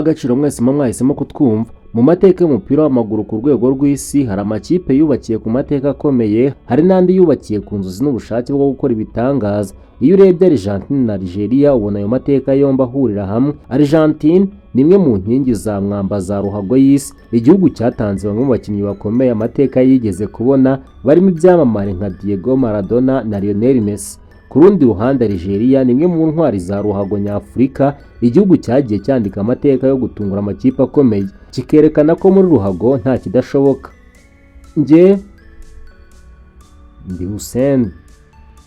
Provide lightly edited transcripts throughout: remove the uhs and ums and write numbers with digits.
agaciro mwese mwahisemo kutwumva. Mu mateka y'umupira w'amaguru ku rwego rw'isi hari amakipe yubakiye ku mateka akomeye, hari n'andi yubakiye ku nzozi n'ubushake bwo gukora ibitangaza. Iyo urebye Argentina na Algeria ubona ayo mateka yombi ahurira hamwe. Argentina ni imwe mu nkingi za mwamba za ruhago y'isi, igihugu cyatanze bamwe mu bakinnyi bakomeye amateka yigeze kubona, barimo ibyamamare nka Diego Maradona na Lionel Messi. Ku rundi ruhande Algeria ni imwe mu ntwari za ruhago nyafurika, igihugu cyagiye cyandika amateka yo gutungura amakipe akomeye, kikerekana ko muri ruhago nta kidashoboka. Nge ndi Hussein,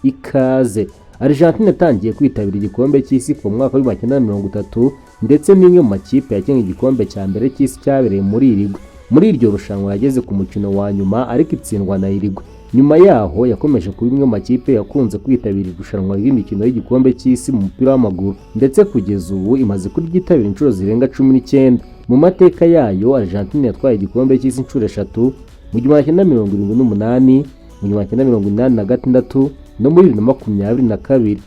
ikaze. Argentina yatangiye kwitabira igikombe cy'isi ku mwaka wa 1930 ndetse n'imwe mu makipe yakinnye igikombe cya mbere cy'isi cyabereye muri irigo. Muri iryo rushanwa yageze ku mukino wa nyuma ariko itsindwa na irigo. Nyuma yaho yakomeje kuba imwe mu makipe yakunze kwitabira irushanwa ry'imikino y'igikombe cy'isi mu mupira w'amaguru, ndetse kugeza ubu imaze kuryitabira inshuro zirenga 19. Mu mateka yayo Argentina yatwaye igikombe cy'isi inshuro 3 mu 1978, mu 1986 no muri 2022.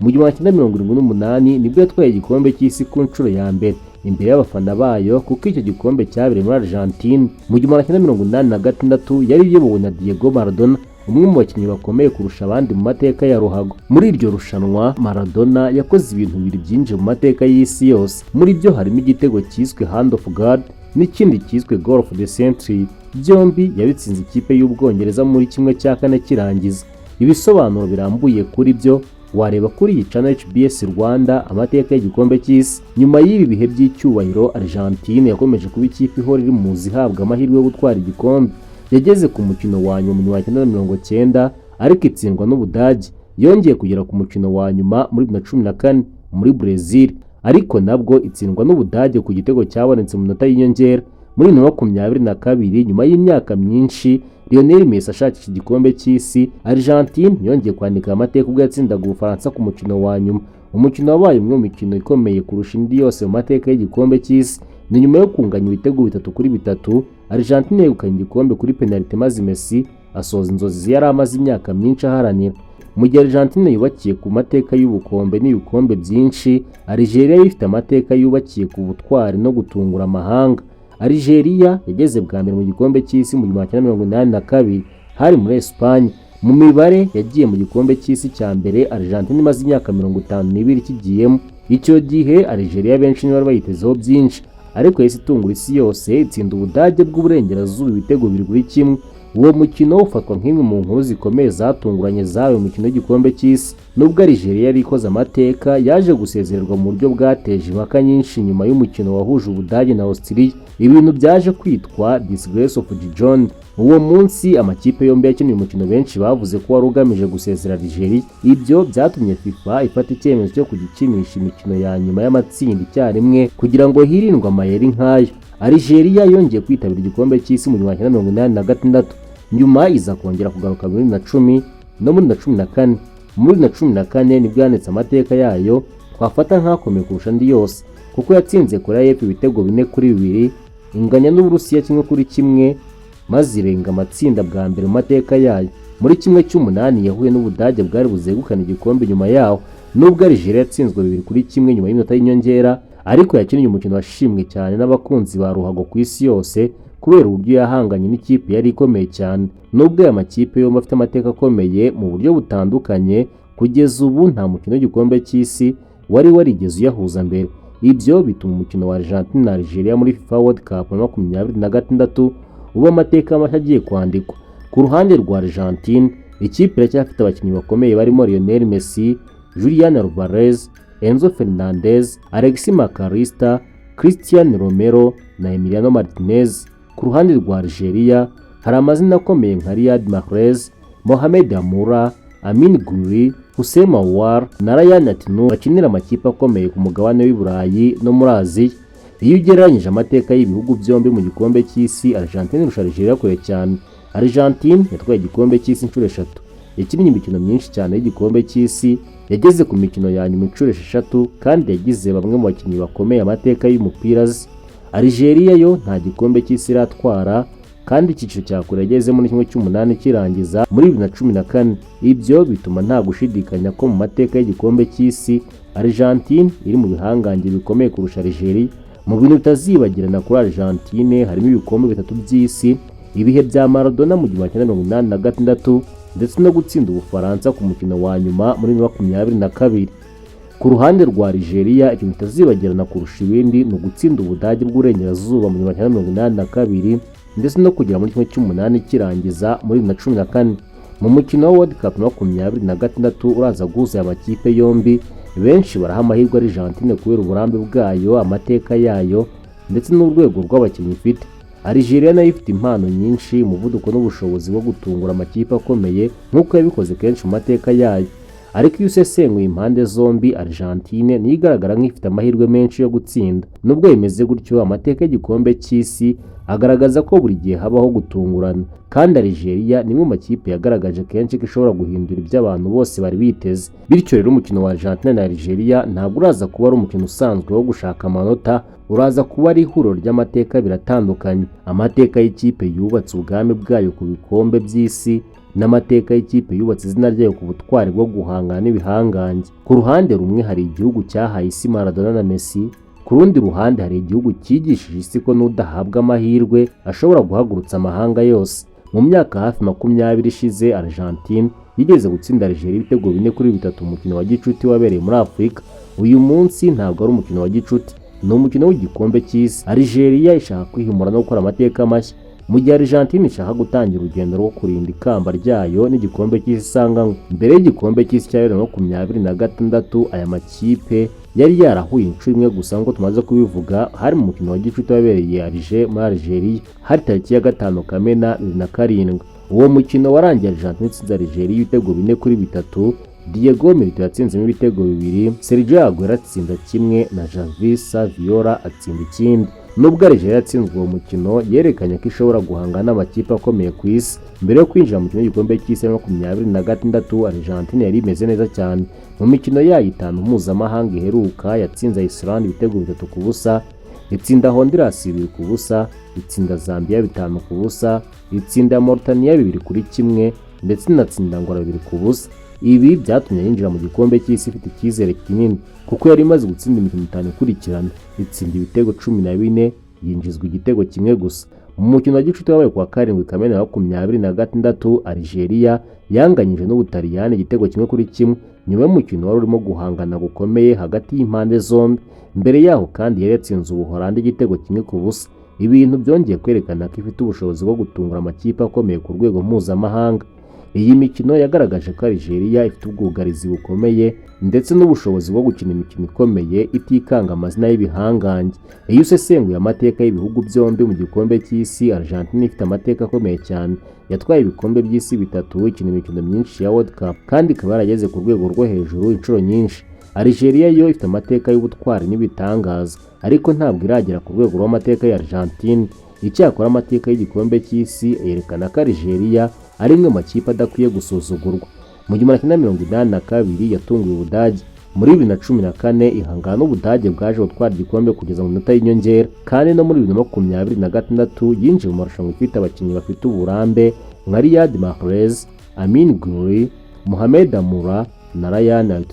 Mu 1978 nibwo yatwaye igikombe cy'isi ku nshuro ya mbere imbere y'abafana bayo, kuko icyo gikombe cyabereye muri Argentina. Mu 1986 yari iyobowe na Diego Maradona, umwe mu bakinnyi bakomeye kurusha abandi mu mateka ya ruhago. Muri iryo rushanwa Maradona yakoze ibintu bibiri byinshi mu mateka y'isi yose. Muri byo harimo igitego cyiswe Hand of God n'ikindi cyiswe Goal of the Century. Byombi yabitsinze ikipe y'Ubwongereza muri kimwe cya kane kirangiza. Ibisobanuro birambuye kuri byo wareba kuri iyi channel HBS Rwanda amateka y'igikombe cy'isi. Nyuma y'ibi bihe by'icyubahiro Argentina yakomeje kuba ikipe ihora iri mu zihabwa amahirwe yo gutwara igikombe. Yageze ku mukino wa nyuma mu 1990 ariko itsindwa n'Ubudage. Yongeye kugera ku mukino wa nyuma muri 2014 muri Brazil, ariko nabwo itsindwa n'Ubudage ku gitego cyabonetse mu minota y'inyongera. Muri 2022 nyuma y'imyaka myinshi Lionel Messi ashakisha igikombe cy'isi, Argentina yongeye kwandika amateka ubwo yatsindaga Ubufaransa ku mukino wa nyuma. Umukino wabaye umwe mu mikino ikomeye kurusha indi yose mu mateka y'igikombe cy'isi. Ni nyuma yo kunganya ibitego 3-3, Argentina yegukanye igikombe kuri penalty maze Messi asoza inzozi yari amaze imyaka myinshi aharanira. Mu gihe Argentina yubakiye ku mateka y'ubukombe n'ibikombe byinshi, Algeria ifite amateka yubakiye ku butwari no gutungura amahanga. Algeria yageze bwa mbere mu gikombe cy'isi mu 1982 hari muri Espagne. Mu mibare yagiye mu gikombe cy'isi cya mbere Argentina imaze imyaka 52 kigiyemo. Icyo gihe Algeria benshi bari bayitezeho byinshi, ariko yahise itungura isi yose itsinda Ubudage bw'Uburengerazuba ibitego 2-1. Uwo mukino ufatwa nk'imwe mu nkuru zikomeye zatunguranye zawe mu mukino w'igikombe cy'isi. Nubwo Algeria yari ikoze amateka, yaje gusezererwa mu buryo bwateje impaka nyinshi nyuma y'umukino wahuje Ubudage na Austria. Ibintu byaje kwitwa Disgrace of Gijon. Uwo munsi amakipe yombi yakinnye umukino benshi bavuze ko wari ugamije gusezera Algeria. Ibyo byatumye FIFA ifata icyemezo cyo kugikinisha imikino ya nyuma y'amatsinda icyarimwe kugira ngo hirindwe amayeri nk'ayo. Algeria yongeye kwitabira igikombe cy'isi mu 1986, nyuma iza kongera kugaruka muri 2010 no muri 2014. Muri 2014 nibwo yanditse amateka yayo twafata nk'akomeye kurusha andi yose, kuko yatsinze Korea y'Epfo ibitego 4-2, inganya n'Uburusiya 1-1, maze irenga amatsinda bwa mbere mu mateka yayo. Muri kimwe cy'umunani yahuye n'Ubudage bwari buzegukana igikombe nyuma yaho. Nubwo Algeria yatsinzwe 2-1 nyuma y'iminota y'inyongera, ariko yakinnye umukino washimwe cyane n'abakunzi ba ruhago ku isi yose kubera uburyo yahanganye n'ikipe yari ikomeye cyane. Nubwo aya makipe yombi afite amateka akomeye mu buryo butandukanye, kugeza ubu nta mukino w'igikombe cy'isi wari warigeze uyahuza mbere. Ibyo bituma umukino wa Argentina na Algeria muri FIFA World Cup 2026 uba amateka mashya agiye kwandikwa. Ku ruhande rwa Argentina, ikipe iracyafite abakinnyi bakomeye barimo Lionel Messi, Riyad Mahrez, Enzo Fernandez, Alexis Makarista, Cristiano Romero na Emiliano Martinez. Ku ruhande rwa Algeria hari amazina akomeye nka Riyad Mahrez, Mohamed Amoura, Amin Guri, Hussein Mawar na Ryan Natino bakinira amakipe akomeye ku mugabane w'i Burayi no muri Aziya. Iyo ugereranyije amateka y'ibihugu byombi mu gikombe cy'isi, Argentina irusha Algeria kure cyane. Argentina yatwaye igikombe cy'isi inshuro 3, yakinnye imikino myinshi cyane y'igikombe cy'isi, yageze ku mikino ya nyuma inshuro 6 kandi yagize bamwe mu bakinnyi bakomeye amateka y'umupira. Algeria yo nta gikombe cy'isi iratwara, kandi icyiciro cya kure yageze muri kimwe cy'umunani kirangiza muri 2014. Ibyo bituma nta gushidikanya ko mu mateka y'igikombe cy'isi Argentina iri mu bihangange bikomeye kurusha Algeria. Mu bintu bitazibagirana kuri Argentine harimo ibikombe 3 by'isi, ibihe bya Maradona mu 1986 ndetse no gutsinda Ubufaransa ku mukino wa nyuma muri 2022. Ku ruhande rwa Algeria ikintu kitazibagirana kurusha ibindi ni ugutsinda Ubudage bw'Uburengerazuba mu 1982 ndetse no kugera muri 18 kirangiza muri 2014. Mu mukino wa World Cup 2026 uraza guhuza amakipe yombi, benshi baraha amahirwe Argentine kubera uburambe bwayo, amateka yayo ndetse n'urwego rw'abakinnyi ifite. Algeria nayo ifite impano nyinshi, umuvuduko n'ubushobozi bwo gutungura amakipe akomeye nk'uko yabikoze kenshi mu mateka yayo. Ariko iyo usesenguye impande zombi, Argentine niyo igaragara nk'ifite amahirwe menshi yo gutsinda. Nubwo bimeze gutyo, amateka y'igikombe cy'isi agaragaza ko buri gihe habaho gutungurana, kandi Algeria ni imwe mu makipe yagaragaje kenshi ko ishobora guhindura ibyo abantu bose bari biteze. Bityo rero umukino wa Argentina na Algeria ntabwo uraza kuba ari umukino usanzwe wo gushaka amanota, uraza kuba ari ihuriro ry'amateka biratandukanye. Amateka y'ikipe yubatse ubwami bwayo ku bikombe by'isi n'amateka y'ikipe yubatse izina ryayo ku butwari bwo guhangana n'ibihangange. Ku ruhande rumwe hari igihugu cyahaye isi Maradona na Messi, ku rundi ruhande hari igihugu cyigishije isi ko n'udahabwa amahirwe ashobora guhagurutsa amahanga yose. Mu myaka hafi 20 ishize, Argentine yigeze gutsinda Algeria ibitego 4-3 umukino wa gicuti wabereye muri Afurika. Uyu munsi ntabwo ari umukino wa gicuti, ni umukino w'igikombe cy'isi. Algeria ishaka kwihimura no gukora amateka mashya, mu gihe Argentine ishaka gutangira urugendo rwo kurinda ikamba ryayo n'igikombe cy'isi isanganywe. Mbere y'igikombe cy'isi cya 2026 aya makipe yari yarahuye inshuro imwe gusa ngo tumaze kubivuga, hari mu mukino wa gicuti wabereye Alger muri Algeria, hari tariki ya 5 Kamena 2007. Uwo mukino warangiye Argentine itsinze Algeria ibitego 4-3. Diego Milito yatsinzemo ibitego 2, Sergio Aguero atsinda kimwe na Javi Saviola atsinda ikindi. Nubwo Algeria yatsinzwe uwo mukino, yerekanye ko ishobora guhangana n'amakipe akomeye ku isi. Mbere yo kwinjira mu mukino w'igikombe cy'isi 2026, Argentine yari imeze neza cyane. Mu mikino yayo 5 mpuzamahanga iheruka, yatsinze Iceland ibitego 3-0, itsinda Honduras 2-0, itsinda Zambia 5-0, itsinda Mauritania 2-1 ndetse inatsinda Angola 2-0. Ibi byatumye yinjira mu gikombe cy'isi ifite icyizere kinini, kuko yari imaze gutsinda imikino 5 ikurikirana, itsinda ibitego 14, yinjizwa igitego kimwe gusa. Mu mukino wa gicuti wabaye kuwa 7 Kamena 2026, Algeria yanganyije n'Ubutaliyani igitego 1-1 nyuma y'umukino wari urimo guhangana gukomeye hagati y'impande zombi. Mbere yaho kandi yari yatsinze Ubuholandi igitego 1-0. Ibintu byongeye kwerekana ko ifite ubushobozi bwo gutungura amakipe akomeye ku rwego mpuzamahanga. Iyi mikino yagaragaje ko Algeria ifite ubwugarizi bukomeye ndetse n'ubushobozi bwo gukina imikino ikomeye itikanga amazina y'ibihangange. Iyo usesenguye amateka y'ibihugu byombi mu gikombe cy'isi, Argentina ifite amateka akomeye cyane. Yatwaye ibikombe by'isi 3, ikina imikino myinshi ya World Cup kandi ikaba yarageze ku rwego rwo hejuru inshuro nyinshi. Algeria yo ifite amateka y'ubutwari n'ibitangaza, ariko ntabwo iragera ku rwego rw'amateka ya Argentine. Icyakora amateka y'igikombe cy'isi yerekana ko Algeria ari imwe mu makipe adakwiye gusuzugurwa. Mu 1982 yatunguye Ubudage, muri 2014 ihangana n'Ubudage bwaje gutwara igikombe kugeza mu minota y'inyongera, kandi no muri 2026 yinjiye mu marushanwa ifite abakinnyi bafite uburambe nka Riyad Mahrez, Muri, Mohamed Amura na Lionel.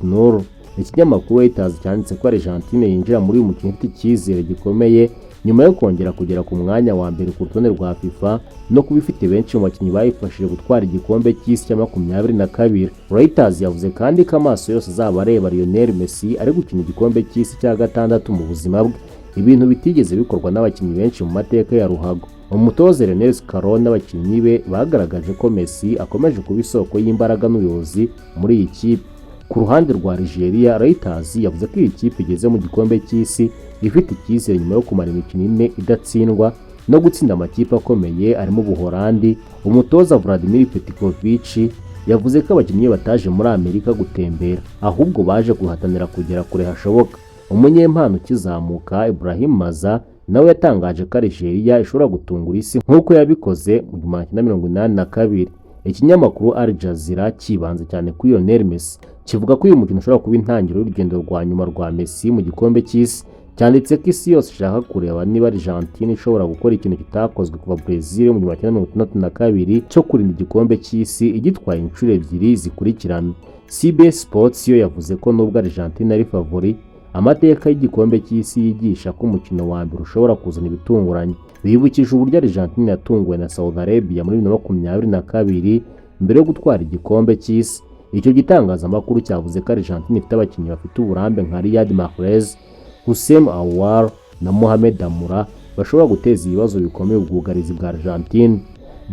Ikinyamakuru Reuters cyanditse ko Argentine yinjira muri uyu mukino ifite icyizere gikomeye nyuma yo kongera kugera ku mwanya wa mbere ku rutonde rwa FIFA no kuba ifite benshi mu bakinnyi bayifashije gutwara igikombe cy'isi cya 2022. Reuters yavuze kandi ko amaso yose azaba areba Lionel Messi ari gukina igikombe cy'isi cya 6 mu buzima bwe, ibintu bitigeze bikorwa n'abakinnyi benshi mu mateka ya ruhago. Umutoza Lionel Messi n'abakinnyi be bagaragaje ko Messi akomeje kuba isoko y'imbaraga n'ubuyobozi muri iyi kipe. Ku ruhande rwa Algeria, Reuters yavuze ko iyi kipe igeze mu gikombe cy'isi ifite icyizere nyuma yo kumara imikino 4 idatsindwa no gutsinda amakipe akomeye arimo Ubuholandi. Umutoza Vladimir Petkovic yavuze ko abakinnyi bataje muri Amerika gutembera, ahubwo baje guhatanira kugera kure hashoboka. Umunyempano ukizamuka Ibrahim Maza nawe yatangaje ko Algeria ishobora gutungura isi nk'uko yabikoze mu 1982. Ikinyamakuru Al Jazeera kibanze cyane kuri Lionel Messi kivuga ko uyu mukino ushobora kuba intangiriro y'urugendo rwa nyuma rwa Messi mu gikombe cy'isi. Cyanditse ko isi yose ishaka kureba niba Argentina ishobora gukora ikintu kitakozwe kuva Brazil mu 1962 cyo kurinda igikombe cy'isi igitwaye inshuro 2 zikurikirana. CBS Sports yo yavuze ko nubwo Argentina ari favori, amateka y'igikombe cy'isi yigisha ko umukino wa mbere ushobora kuzana ibitunguranye. Bibukije uburyo Argentina yatunguwe na Saudi Arabia muri 2022 mbere yo gutwara igikombe cy'isi. Icyo gitangazamakuru cyavuze ko Argentina ifite abakinnyi bafite uburambe nka Riyad Mahrez, Hussein Awar na Mohamed Amura bashobora guteza ibibazo bikomeye ubwugarizi bwa Argentina.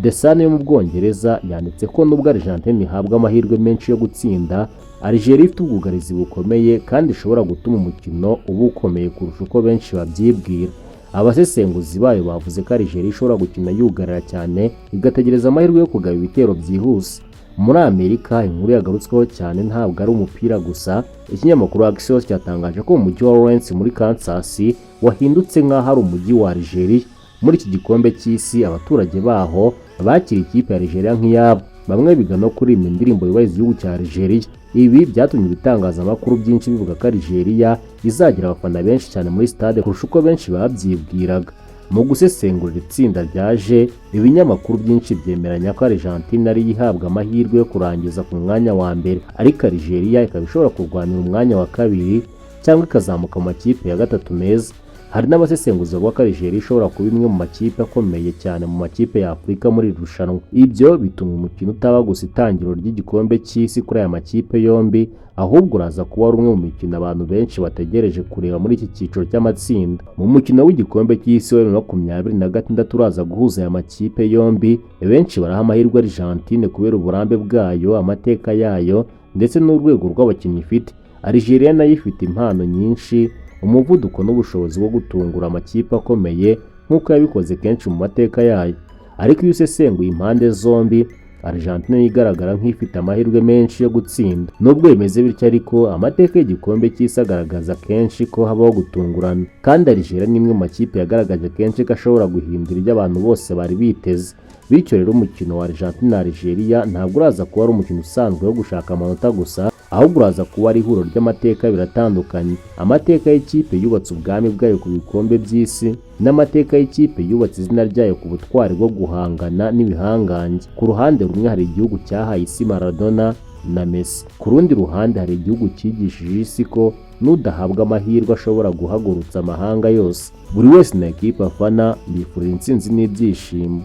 The Sun yo mu Bwongereza yanditse ko nubwo Argentina ihabwa amahirwe menshi yo gutsinda, Algeria ifite ubwugarizi bukomeye kandi ishobora gutuma umukino uba ukomeye kurusha uko benshi babyibwira. Abasesenguzi bayo bavuze ko Algeria ishobora gukina yugarira cyane igategereza amahirwe yo kugaba ibitero byihuse. Muri Amerika inkuru yagarutsweho cyane ntabwo ari umupira gusa. Ikinyamakuru Axios cyatangaje ko umujyi wa Lawrence muri Kansas wahindutse nk'aho ari umujyi wa Algeria. Muri iki gikombe cy'isi abaturage baho bakira ikipe ya Algeria nk'iyabo. Bamwe biga no kuririmba indirimbo yubahiriza igihugu cya Algeria. Ibi byatumye ibitangazamakuru byinshi bivuga ko Algeria izagira abafana benshi cyane muri stade kurusha uko benshi babyibwiraga. Mu gusesengura itsinda ryaje, ibinyamakuru byinshi byemeranya ko Argentina ari ihabwa amahirwe yo kurangiza ku mwanya wa mbere, ariko Algeria ikaba ishobora kurwanira umwanya wa kabiri cyangwa ikazamuka mu makipe ya gatatu meza. Hari n'abasesenguzi bavuga ko Algeria ishobora kuba imwe mu makipe akomeye cyane mu makipe ya Afurika muri iri rushanwa. Ibyo bituma umukino utaba gusa itangiriro ry'igikombe cy'isi kuri aya makipe yombi, ahubwo uraza kuba ari umwe mu mikino abantu benshi bategereje kureba muri iki cyiciro cy'amatsinda. Mu mukino w'igikombe cy'isi wa 2026 uraza guhuza aya makipe yombi, benshi baraha amahirwe Argentina kubera uburambe bwayo, amateka yayo ndetse n'urwego rw'abakinnyi ifite. Algeria nayo ifite impano nyinshi, umuvuduko n'ubushobozi bwo gutungura amakipe akomeye nk'uko yabikoze kenshi mu mateka yayo. Ariko iyo usesenguye impande zombi, Argentina yigaragara nk'ifite amahirwe menshi yo gutsinda. Nubwo bimeze bityo ariko amateka y'igikombe cy'isi agaragaza kenshi ko habaho gutungurana, kandi Algeria ni imwe mu makipe yagaragaje kenshi ko ashobora guhindura ibyo abantu bose bari biteze. Bityo rero umukino wa Argentina na Algeria ntabwo uraza kuba ari umukino usanzwe wo gushaka amanota gusa, ahubwo uraza kuba ari ihuriro ry'amateka biratandukanye. Amateka y'ikipe yubatse ubwami bwayo ku bikombe by'isi, n'amateka y'ikipe yubatse izina ryayo ku butwari bwo guhangana n'ibihangange. Ku ruhande rumwe hari igihugu cyahaye isi Maradona na Messi, ku rundi ruhande hari igihugu cyigishije isi ko n'udahabwa amahirwe ashobora guhagurutsa amahanga yose. Buri wese na ekipe afana mbifurira intsinzi n'ibyishimo.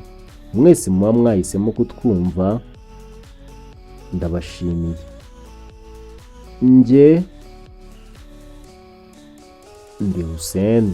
Mwese muba mwahisemo kutwumva, ndabashimiye. Njye ndi Hussein.